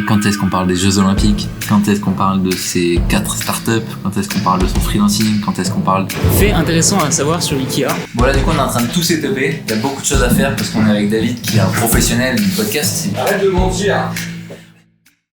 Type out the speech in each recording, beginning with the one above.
Quand est-ce qu'on parle des Jeux Olympiques? Quand est-ce qu'on parle de ces 4 startups? Quand est-ce qu'on parle de son freelancing? Quand est-ce qu'on parle... Fait intéressant à savoir sur Ikea. Voilà, du coup on est en train de tout setuper. Il y a beaucoup de choses à faire parce qu'on est avec David qui est un professionnel du podcast. Arrête de mentir.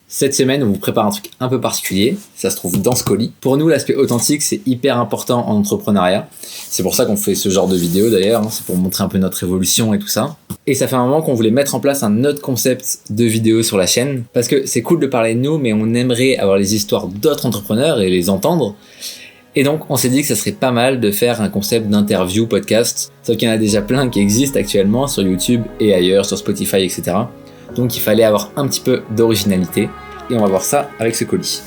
Cette semaine, on vous prépare un truc un peu particulier. Ça se trouve dans ce colis. Pour nous, l'aspect authentique, c'est hyper important en entrepreneuriat. C'est pour ça qu'on fait ce genre de vidéo d'ailleurs. C'est pour montrer un peu notre évolution et tout ça. Et ça fait un moment qu'on voulait mettre en place un autre concept de vidéo sur la chaîne. Parce que c'est cool de parler de nous, mais on aimerait avoir les histoires d'autres entrepreneurs et les entendre. Et donc, on s'est dit que ça serait pas mal de faire un concept d'interview podcast. Sauf qu'il y en a déjà plein qui existent actuellement sur YouTube et ailleurs, sur Spotify, etc. Donc il fallait avoir un petit peu d'originalité. Et on va voir ça avec ce colis.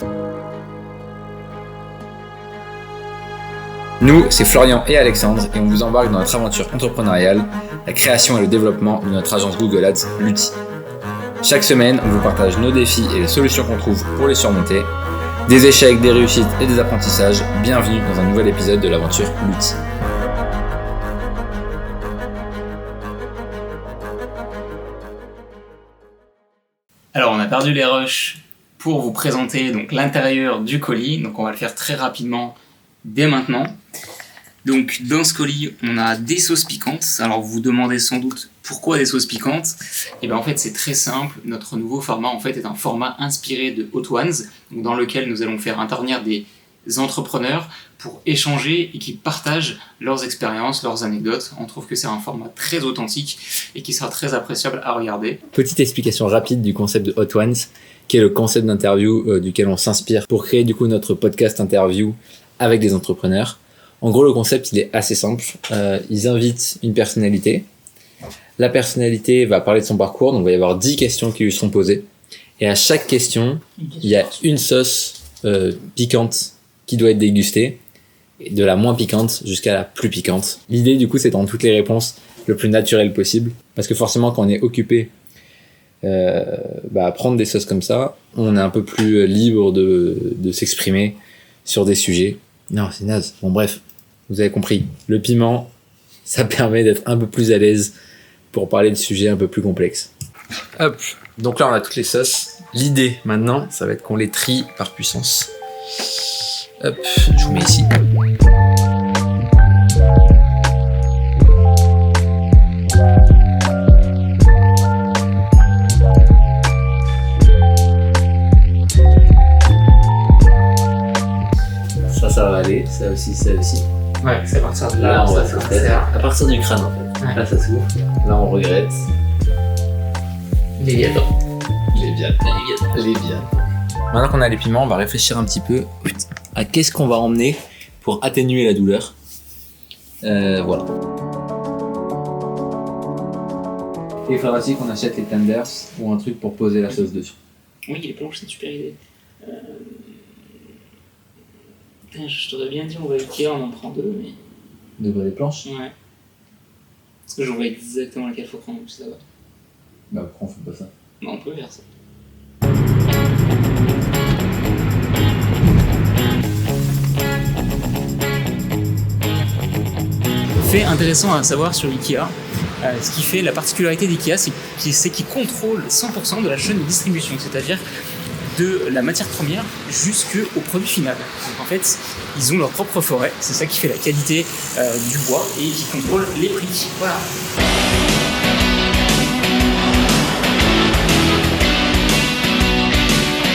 Nous, c'est Florian et Alexandre et on vous embarque dans notre aventure entrepreneuriale, la création et le développement de notre agence Google Ads, Lutti. Chaque semaine, on vous partage nos défis et les solutions qu'on trouve pour les surmonter. Des échecs, des réussites et des apprentissages. Bienvenue dans un nouvel épisode de l'aventure Lutti. Alors, on a perdu les rushs pour vous présenter donc l'intérieur du colis. Donc, on va le faire très rapidement dès maintenant. Donc, dans ce colis, on a des sauces piquantes. Alors, vous vous demandez sans doute pourquoi des sauces piquantes. Et bien, en fait, c'est très simple. Notre nouveau format, en fait, est un format inspiré de Hot Ones, donc dans lequel nous allons faire intervenir des entrepreneurs pour échanger et qui partagent leurs expériences, leurs anecdotes. On trouve que c'est un format très authentique et qui sera très appréciable à regarder. Petite explication rapide du concept de Hot Ones, qui est le concept d'interview duquel on s'inspire pour créer du coup notre podcast interview avec des entrepreneurs. En gros, le concept, il est assez simple. Ils invitent une personnalité. La personnalité va parler de son parcours, donc il va y avoir 10 questions qui lui seront posées. Et à chaque question, il y a une sauce piquante qui doit être dégustée, de la moins piquante jusqu'à la plus piquante. L'idée, du coup, c'est de rendre toutes les réponses le plus naturel possible, parce que forcément, quand on est occupé à prendre des sauces comme ça, on est un peu plus libre de s'exprimer sur des sujets. Non, c'est naze. Bon, bref, vous avez compris. Le piment, ça permet d'être un peu plus à l'aise pour parler de sujets un peu plus complexes. Hop, donc là, on a toutes les sauces. L'idée, maintenant, ça va être qu'on les trie par puissance. Hop, je vous mets ici. Ça va aller, ça aussi. Ouais, c'est à partir de Là, on va ça s'arrêter. À partir du crâne, en fait. Ouais. Là, ça s'ouvre. Là, on regrette. Léviathan. Les biens. Maintenant qu'on a les piments, on va réfléchir un petit peu à qu'est-ce qu'on va emmener pour atténuer la douleur. Voilà. Et il faudra aussi qu'on achète les tenders ou un truc pour poser la sauce dessus. Oui, les planches, c'est une super idée. Je t'aurais bien dit, on va Ikea, on en prend 2, mais... De quoi, des planches? Ouais. Parce que je vois exactement laquelle faut prendre, ça va. Bah pourquoi on fait pas ça? Bah, on peut faire ça. Fait intéressant à savoir sur Ikea, ce qui fait la particularité d'Ikea, c'est qu'ils contrôlent 100% de la chaîne de distribution, c'est-à-dire de la matière première jusqu'au produit final. Donc en fait, ils ont leur propre forêt, c'est ça qui fait la qualité du bois et qui contrôle les prix. Voilà.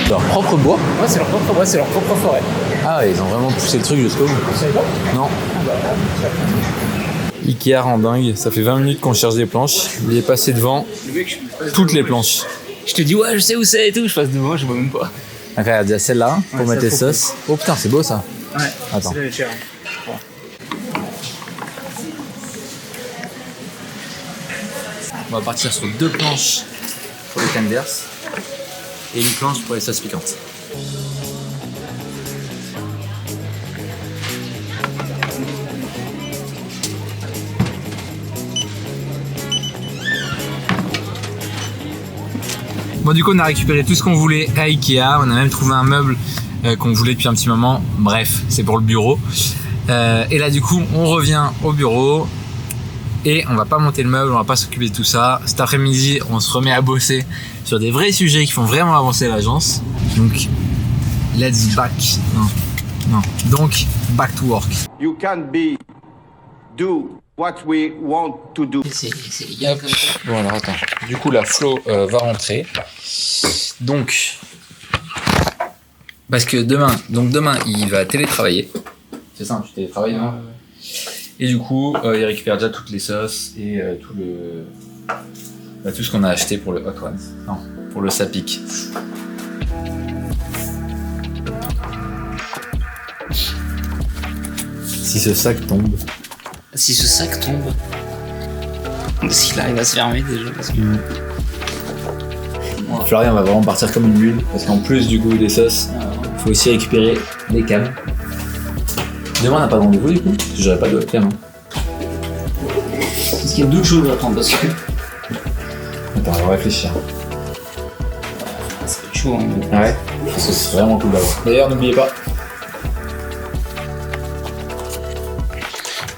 Leur propre bois? Ouais, c'est leur propre bois, c'est leur propre forêt. Ah, ils ont vraiment poussé le truc jusqu'au bout. Vous savez pas? Non. Ikea rend dingue, ça fait 20 minutes qu'on cherche des planches. Il est passé devant toutes les planches. Je te dis, ouais, je sais où c'est et tout, je passe devant, je vois même pas. Ok, regarde, il y a celle-là pour Ouais, mettre ça, les faut sauces. Oh putain, c'est beau ça. Ouais, Attends. c'est là, cher. On va partir sur 2 planches pour les tenders et une planche pour les sauces piquantes. Bon, du coup, on a récupéré tout ce qu'on voulait à Ikea. On a même trouvé un meuble qu'on voulait depuis un petit moment. Bref, c'est pour le bureau. Et là, du coup, on revient au bureau. Et on va pas monter le meuble, on va pas s'occuper de tout ça. Cet après-midi, on se remet à bosser sur des vrais sujets qui font vraiment avancer l'agence. Donc, donc, back to work. You can't do what we want to do. C'est légal comme ça. Bon alors attends, du coup la Flo va rentrer. Donc, parce que demain il va télétravailler. C'est ça, tu télétravailles demain. Et du coup, il récupère déjà toutes les sauces et tout ce qu'on a acheté pour le Hot Ones. Non, pour le Sapic. Si ce sac tombe. Si ce sac tombe, est-ce qu'il arrive à se fermer déjà parce que... Florian va vraiment partir comme une bulle parce qu'en plus du goût des sauces, il faut aussi récupérer les cannes. Demain on n'a pas de rendez-vous du coup, parce que j'aurais pas de webcam. Parce qu'il y a d'autres choses à attendre parce que... Attends, on va réfléchir. Ça va être chaud hein. Ah ouais, parce que c'est vraiment cool d'avoir. D'ailleurs n'oubliez pas.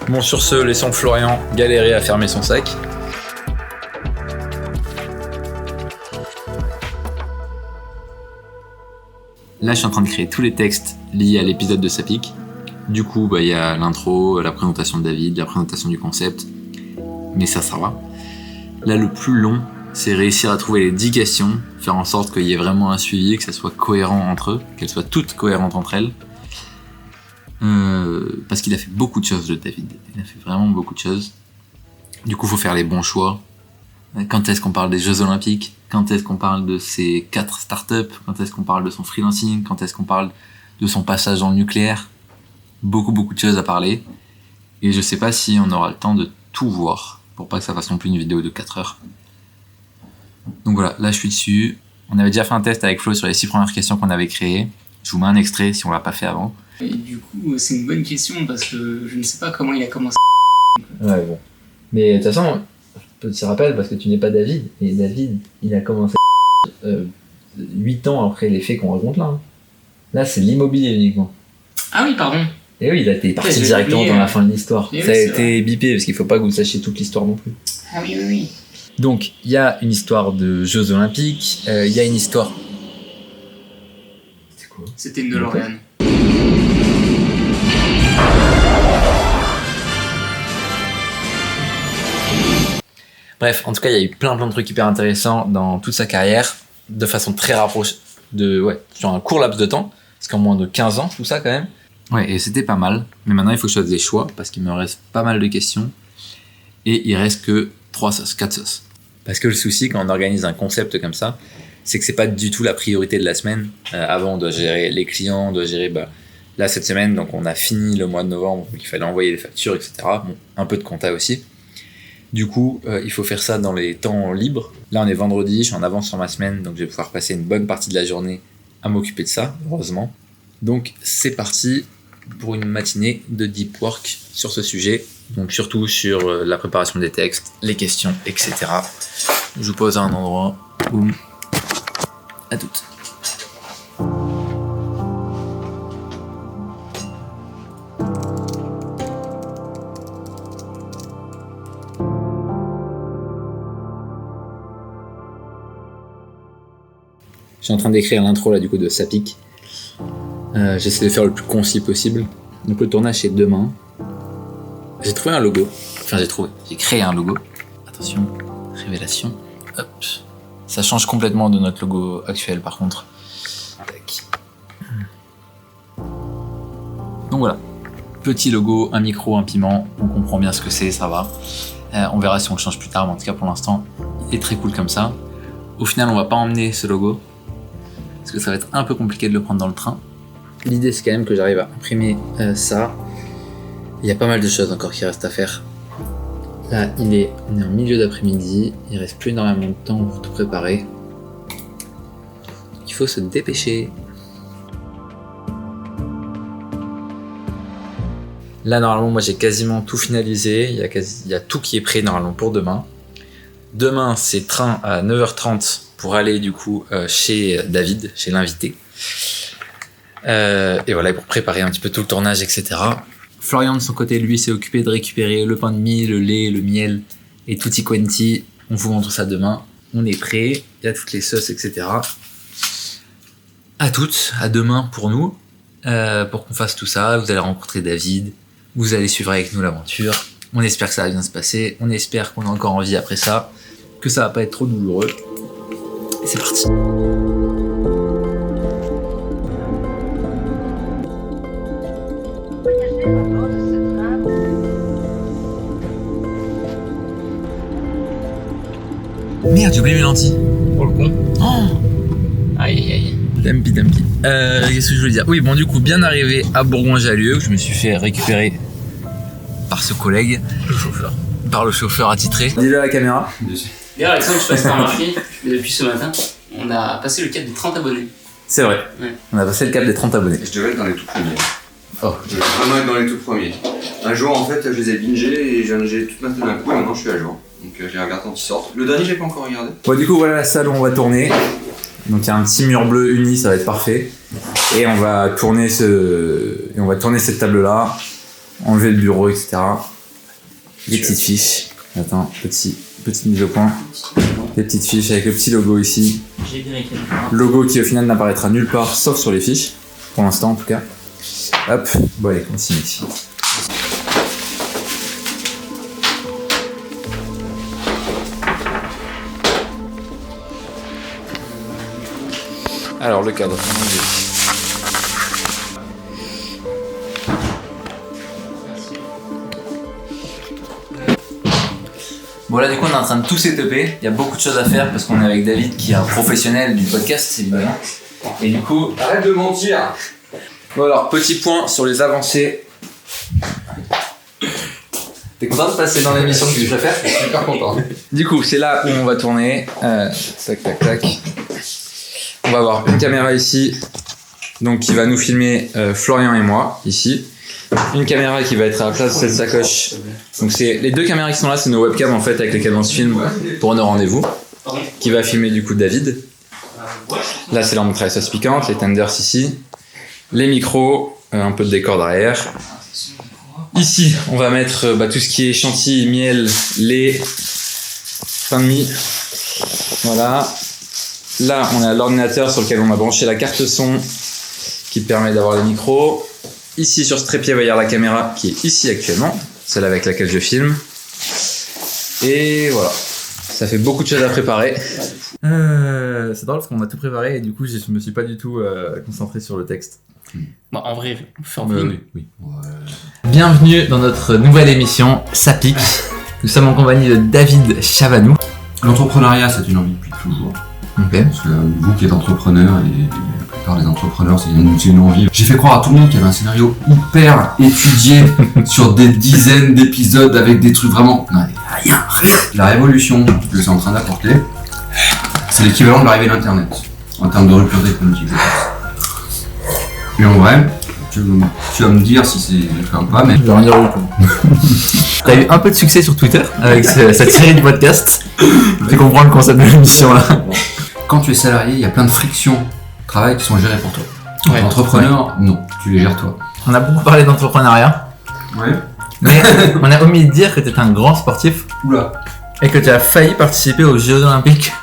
Bon sur ce, laissons Florian galérer à fermer son sac. Là, je suis en train de créer tous les textes liés à l'épisode de Sapic. Du coup, il y a l'intro, la présentation de David, la présentation du concept. Mais ça va. Là, le plus long, c'est réussir à trouver les 10 questions, faire en sorte qu'il y ait vraiment un suivi, que ça soit cohérent entre eux, qu'elles soient toutes cohérentes entre elles. Parce qu'il a fait beaucoup de choses, le David. Il a fait vraiment beaucoup de choses. Du coup, il faut faire les bons choix. Quand est-ce qu'on parle des Jeux Olympiques? Quand est-ce qu'on parle de ses 4 startups? Quand est-ce qu'on parle de son freelancing? Quand est-ce qu'on parle de son passage dans le nucléaire? Beaucoup de choses à parler. Et je sais pas si on aura le temps de tout voir, pour pas que ça fasse non plus une vidéo de 4 heures. Donc voilà, là je suis dessus. On avait déjà fait un test avec Flo sur les 6 premières questions qu'on avait créées. Je vous mets un extrait si on l'a pas fait avant. Et du coup, c'est une bonne question parce que je ne sais pas comment il a commencé. Ouais, bon. Mais de toute façon, je te rappelle parce que tu n'es pas David. Et David, il a commencé 8 ans après les faits qu'on raconte là. Hein. Là, c'est l'immobilier uniquement. Ah oui, pardon. Et oui, il a été parti Ouais, directement oublié, dans la fin de l'histoire. Et Ça oui, a c'est été bipé parce qu'il faut pas que vous sachiez toute l'histoire non plus. Ah oui. Donc, il y a une histoire de Jeux Olympiques. Il y a une histoire. C'est quoi? C'était une DeLorean. Bref, en tout cas, il y a eu plein de trucs hyper intéressants dans toute sa carrière, de façon très rapprochée, sur un court laps de temps, parce qu'en moins de 15 ans, tout ça quand même. Ouais, et c'était pas mal, mais maintenant il faut que je fasse des choix, parce qu'il me reste pas mal de questions, et il reste que 4 sauces. Parce que le souci, quand on organise un concept comme ça, c'est que c'est pas du tout la priorité de la semaine. Avant, on doit gérer les clients, on doit gérer, là cette semaine, donc on a fini le mois de novembre, donc il fallait envoyer les factures, etc. Bon, un peu de compta aussi. Du coup, il faut faire ça dans les temps libres. Là, on est vendredi, je suis en avance sur ma semaine, donc je vais pouvoir passer une bonne partie de la journée à m'occuper de ça, heureusement. Donc, c'est parti pour une matinée de deep work sur ce sujet. Donc, surtout sur la préparation des textes, les questions, etc. Je vous pose à un endroit. Boum. À toutes. Je suis en train d'écrire l'intro là du coup de Sapic. J'essaie de faire le plus concis possible. Donc le tournage c'est demain. J'ai trouvé un logo. J'ai créé un logo. Attention, révélation. Hop. Ça change complètement de notre logo actuel par contre. Tac. Donc voilà. Petit logo, un micro, un piment. On comprend bien ce que c'est, ça va. On verra si on le change plus tard, mais en tout cas pour l'instant, il est très cool comme ça. Au final, on va pas emmener ce logo. Parce que ça va être un peu compliqué de le prendre dans le train. L'idée c'est quand même que j'arrive à imprimer ça. Il y a pas mal de choses encore qui restent à faire. Là on est en milieu d'après-midi, il reste plus énormément de temps pour tout préparer. Il faut se dépêcher. Là normalement moi j'ai quasiment tout finalisé, il y a tout qui est prêt normalement pour demain. Demain c'est train à 9h30 pour aller du coup chez David, chez l'invité. Et voilà, pour préparer un petit peu tout le tournage, etc. Florian de son côté, lui, s'est occupé de récupérer le pain de mie, le lait, le miel et tutti quanti. On vous montre ça demain. on est prêt, il y a toutes les sauces, etc. À toutes, à demain pour nous, pour qu'on fasse tout ça. Vous allez rencontrer David, vous allez suivre avec nous l'aventure. On espère que ça va bien se passer, on espère qu'on a encore envie après ça, que ça va pas être trop douloureux. Et c'est parti. Merde, j'ai oublié mes lentilles. Pour le con. Oh, Aïe, aïe. Dumpy. Qu'est-ce que je voulais dire? Oui, bon, du coup, bien arrivé à Bourgoin-Jallieu, je me suis fait récupérer par ce collègue. Le chauffeur. Par le chauffeur attitré. Dis-le à la caméra. D'ailleurs, Alexandre, je sais pas si t'as remarqué, mais depuis ce matin, on a passé le cap des 30 abonnés. C'est vrai. Ouais. On a passé le cap des 30 abonnés. Je devais être dans les tout premiers. Oh. Je devais vraiment être dans les tout premiers. Un jour, en fait, je les ai bingés et j'ai tout maté d'un coup et maintenant je suis à jour. Donc j'ai regardé quand ils sortent. Le dernier, j'ai pas encore regardé. Bon, du coup, voilà la salle où on va tourner. Donc il y a un petit mur bleu uni, ça va être parfait. Et on va tourner cette table-là, enlever le bureau, etc. Les petites fiches. Attends, petite mise au point. Les petites fiches avec le petit logo ici. J'ai vérifié. Logo qui au final n'apparaîtra nulle part, sauf sur les fiches. Pour l'instant en tout cas. Hop, bon allez, continue ici. Alors le cadre. Bon là du coup on est en train de tout setuper, il y a beaucoup de choses à faire parce qu'on est avec David qui est un professionnel du podcast évidemment. Et du coup... Arrête de mentir. Bon alors petit point sur les avancées. T'es content de passer dans l'émission que tu préfères? Je suis super content. Du coup c'est là où on va tourner. Tac. On va avoir une caméra ici, donc qui va nous filmer Florian et moi ici. Une caméra qui va être à la place de cette sacoche. Donc c'est les deux caméras qui sont là, c'est nos webcams en fait avec lesquelles on se filme pour nos rendez-vous. Qui va filmer du coup David. Là c'est là où on travaille sauce piquante, les tenders ici, les micros, un peu de décor derrière. Ici on va mettre tout ce qui est chantilly, miel, lait, pain de mie. Voilà. Là on a l'ordinateur sur lequel on a branché la carte son qui permet d'avoir les micros. Ici sur ce trépied, il va y avoir la caméra qui est ici actuellement, celle avec laquelle je filme. Et voilà, ça fait beaucoup de choses à préparer. C'est drôle parce qu'on a tout préparé et du coup je me suis pas du tout concentré sur le texte. Bon, en vrai, Oui. Bienvenue dans notre nouvelle émission, Ça pique. Nous sommes en compagnie de David Chavanou. L'entrepreneuriat, c'est une envie depuis toujours. Okay. Parce que vous qui êtes entrepreneur et la plupart des entrepreneurs, c'est une envie. J'ai fait croire à tout le monde qu'il y avait un scénario hyper étudié sur des dizaines d'épisodes avec des trucs vraiment... Non, rien. La révolution que c'est en train d'apporter, c'est l'équivalent de l'arrivée d'Internet en termes de rupture technologique. Mais en vrai, tu vas me dire si c'est le cas ou pas, mais... Je vais rien dire du tout. T'as eu un peu de succès sur Twitter avec cette série de podcasts. Tu comprends le concept de l'émission là. Quand tu es salarié, il y a plein de frictions de travail qui sont gérées pour toi. Ouais. Entrepreneur, non, tu les gères toi. On a beaucoup parlé d'entrepreneuriat, Ouais. mais on a omis de dire que tu es un grand sportif Oula. et que tu as failli participer aux Jeux Olympiques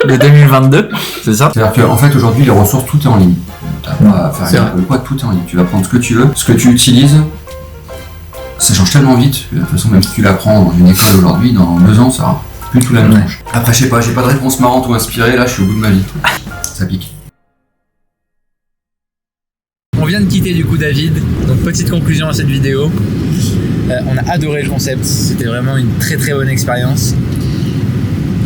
de 2022, c'est ça? C'est-à-dire qu'en fait, aujourd'hui, les ressources, tout est en ligne. T'as pas à faire C'est rien. Quoi, tout est en ligne. Tu vas prendre ce que tu veux, ce que tu utilises. Ça change tellement vite. De toute façon, même si tu l'apprends dans une école aujourd'hui, dans 2 ans, ça aura plus tout la même tronche. Après, je sais pas, j'ai pas de réponse marrante ou inspirée. Là, je suis au bout de ma vie. Ça pique. On vient de quitter du coup David, donc petite conclusion à cette vidéo. On a adoré le concept, c'était vraiment une très très bonne expérience.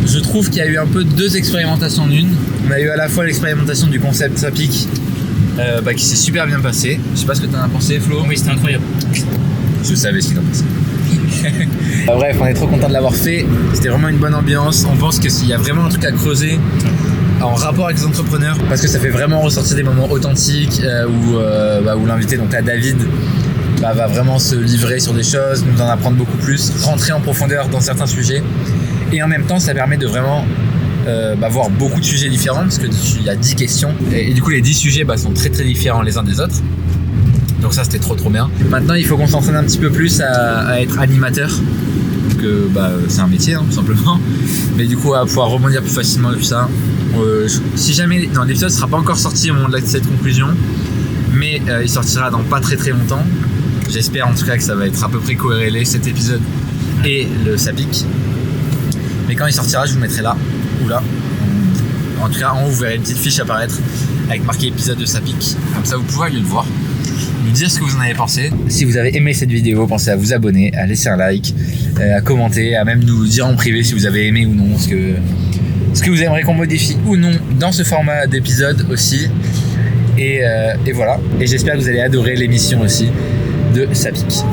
Je trouve qu'il y a eu un peu 2 expérimentations en une. On a eu à la fois l'expérimentation du concept Ça pique, qui s'est super bien passé. Je sais pas ce que t'en as pensé Flo. Oui, c'était incroyable. Je savais ce qu'il en pensait. Bref, on est trop content de l'avoir fait. C'était vraiment une bonne ambiance. On pense que s'il y a vraiment un truc à creuser en rapport avec les entrepreneurs, parce que ça fait vraiment ressortir des moments authentiques où l'invité, donc là David, va vraiment se livrer sur des choses, nous en apprendre beaucoup plus, rentrer en profondeur dans certains sujets. Et en même temps, ça permet de vraiment voir beaucoup de sujets différents, parce qu'il y a 10 questions. Et du coup, les 10 sujets sont très très différents les uns des autres. Donc ça, c'était trop bien. Maintenant, il faut qu'on s'entraîne un petit peu plus à être animateur. que c'est un métier, tout simplement. Mais du coup, on va pouvoir rebondir plus facilement depuis ça. Si jamais, l'épisode sera pas encore sorti au moment de cette conclusion, mais il sortira dans pas très très longtemps. J'espère en tout cas que ça va être à peu près corrélé cet épisode et le Sapic. Mais quand il sortira, je vous mettrai là ou là. En tout cas, en haut, vous verrez une petite fiche apparaître avec marqué épisode de Sapic. Comme ça, vous pourrez aller le voir. Nous dire ce que vous en avez pensé. Si vous avez aimé cette vidéo, pensez à vous abonner, à laisser un like, à commenter, à même nous dire en privé si vous avez aimé ou non, ce que vous aimeriez qu'on modifie ou non dans ce format d'épisode aussi. Et voilà. Et j'espère que vous allez adorer l'émission aussi de Sapic.